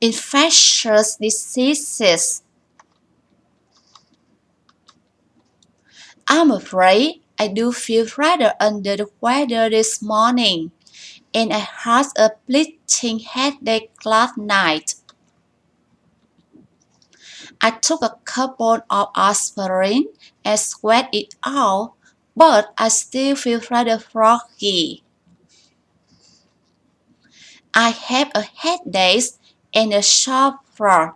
infectious diseases. I'm afraid I do feel rather under the weather this morning, and I had a bleeding headache last night. I took a couple of aspirin and sweat it out, but I still feel rather froggy. I have a headache and a sharp throat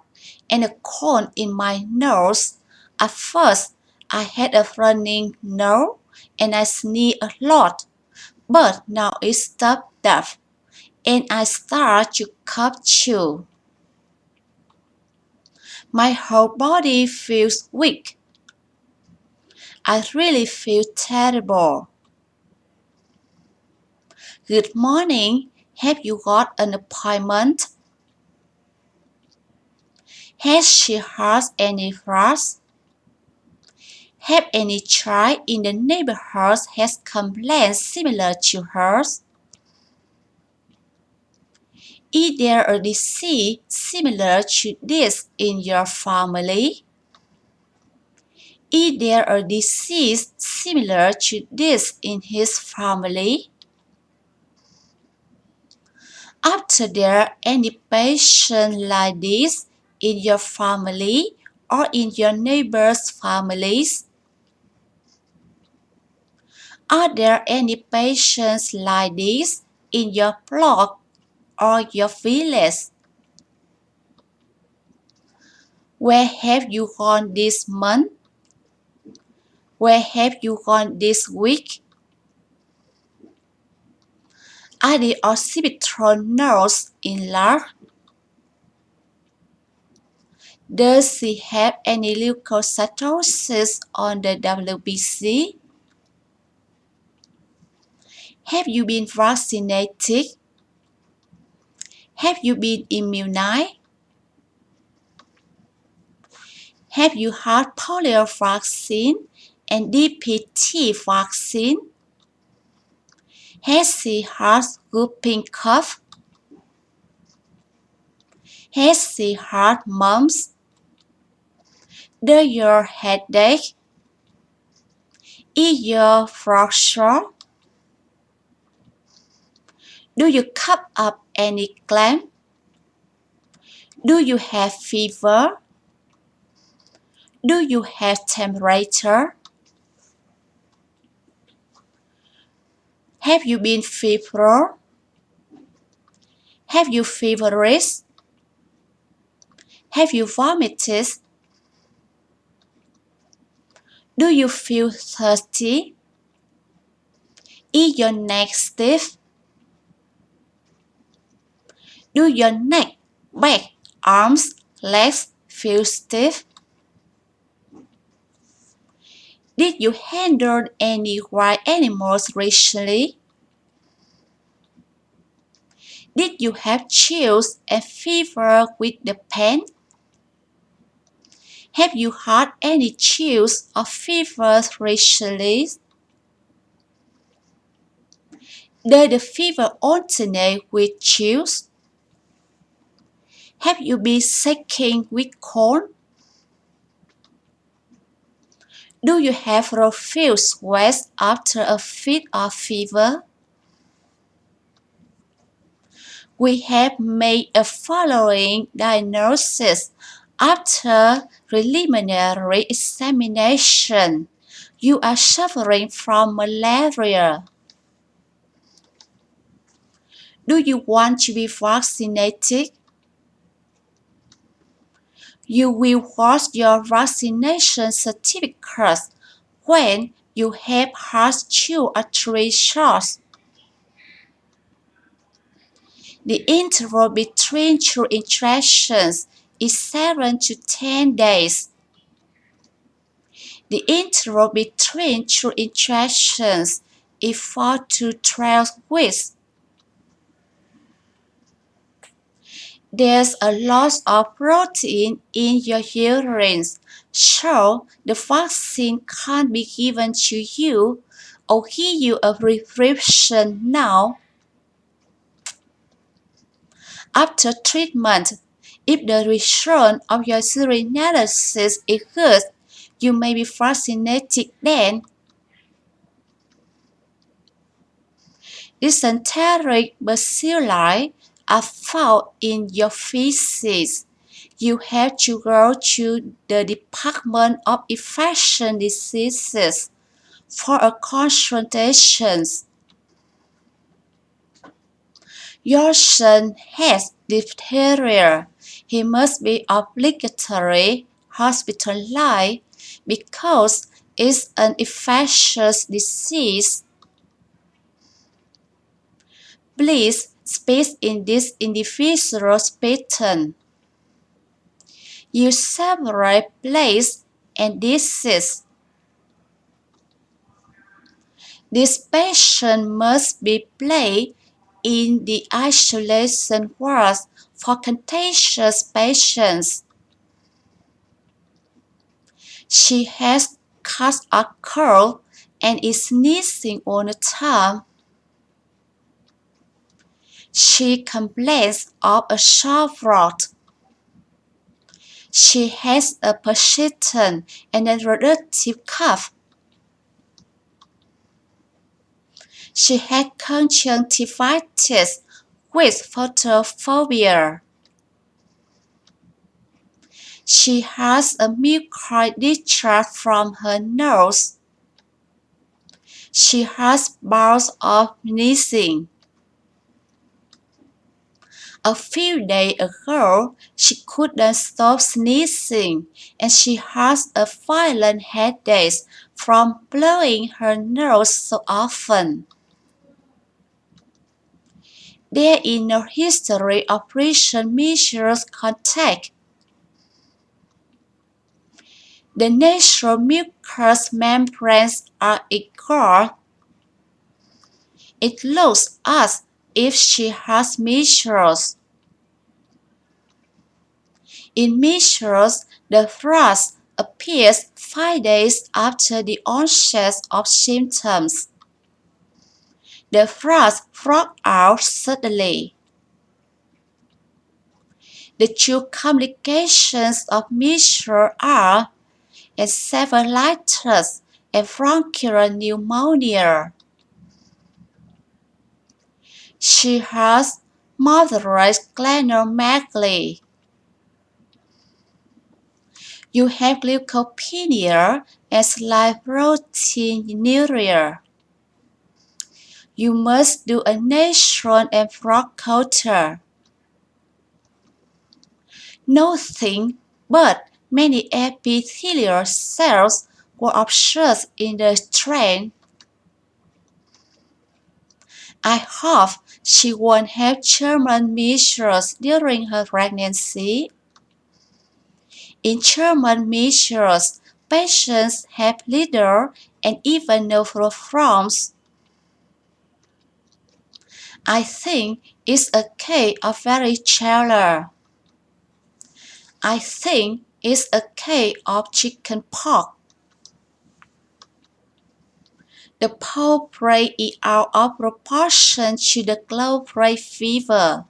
and a cold in my nose. At first, I had a running nose and I sneezed a lot, but now it stopped that, and I start to cough too. My whole body feels weak. I really feel terrible. Good morning. Have you got an appointment? Has she had any floods? Have any child in the neighborhood has complaints similar to hers? Is there a disease similar to this in your family? Is there a disease similar to this in his family? Are there any patients like this in your family or in your neighbors' families? Are there any patients like this in your block or your village? Where have you gone this month? Where have you gone this week? Are the occipital nerves enlarged? Does she have any leukocytosis on the WBC? Have you been vaccinated? Have you been immunized? Have you had polio vaccine and DPT vaccine? Has she had whooping cough? Has she had mumps? Does your headache? Is your throat sore? Do you cough up any clamp? Do you have fever? Do you have temperature? Have you been febrile? Have you feverish? Have you vomited? Do you feel thirsty? Is your neck stiff? Do your neck, back, arms, legs feel stiff? Did you handle any wild animals recently? Did you have chills and fever with the pain? Have you had any chills or fevers recently? Does the fever alternate with chills? Have you been shaking with cold? Do you have profuse sweat after a fit of fever? We have made a following diagnosis after preliminary examination. You are suffering from malaria. Do you want to be vaccinated? You will watch your vaccination certificate when you have had 2 or 3 shots. The interval between 2 injections is 7 to 10 days. The interval between 2 injections is 4 to 12 weeks. There's a loss of protein in your urine, so the vaccine can't be given to you or give you a prescription now. After treatment, If the result of your urinalysis is good, you may be vaccinated then. Dysenteric bacilli are found in your feces. You have to go to the Department of Infectious Diseases for a consultation. Your son has diphtheria. He must be obligatory hospitalized because it's an infectious disease. Please speak in this individual's pattern. Use separate place and disease. This patient must be placed in the isolation ward for contagious patients. She has caught a cold and is sneezing all the time. She complains of a sore throat. She has a persistent and a reductive cough. She had conjunctivitis with photophobia. She has a mucoid discharge from her nose. She has bouts of sneezing. A few days ago, she couldn't stop sneezing, and she has a violent headache from blowing her nose so often. There is no history of recent measures contact. The nasal mucous membranes are ignored. It looks as if she has measles. In measles, the thrush appears 5 days after the onset of symptoms. The thrush broke out suddenly. The two complications of measles are encephalitis and bronchial pneumonia. She has moderate splenomegaly. You have leukopenia and slight proteinuria. You must do a nasal and throat culture. Nothing but many epithelial cells were observed in the strain. I hope she won't have German measles during her pregnancy. In German measles, patients have little and even no problems. I think it's a case of varicella. I think it's a case of chicken pox. The pulpy is out of proportion to the low-grade fever.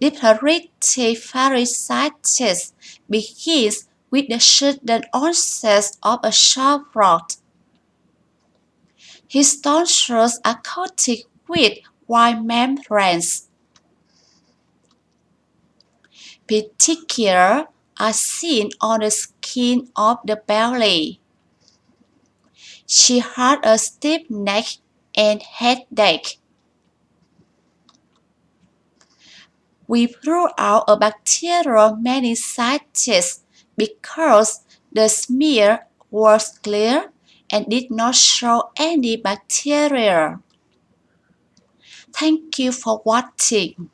Diphtheritic varicositis begins with the sudden onset of a sore throat. His tonsils are coated with white membranes. Petechiae are seen on the skin of the belly. She had a stiff neck and headache. We ruled out a bacterial meningitis because the smear was clear and did not show any bacteria. Thank you for watching.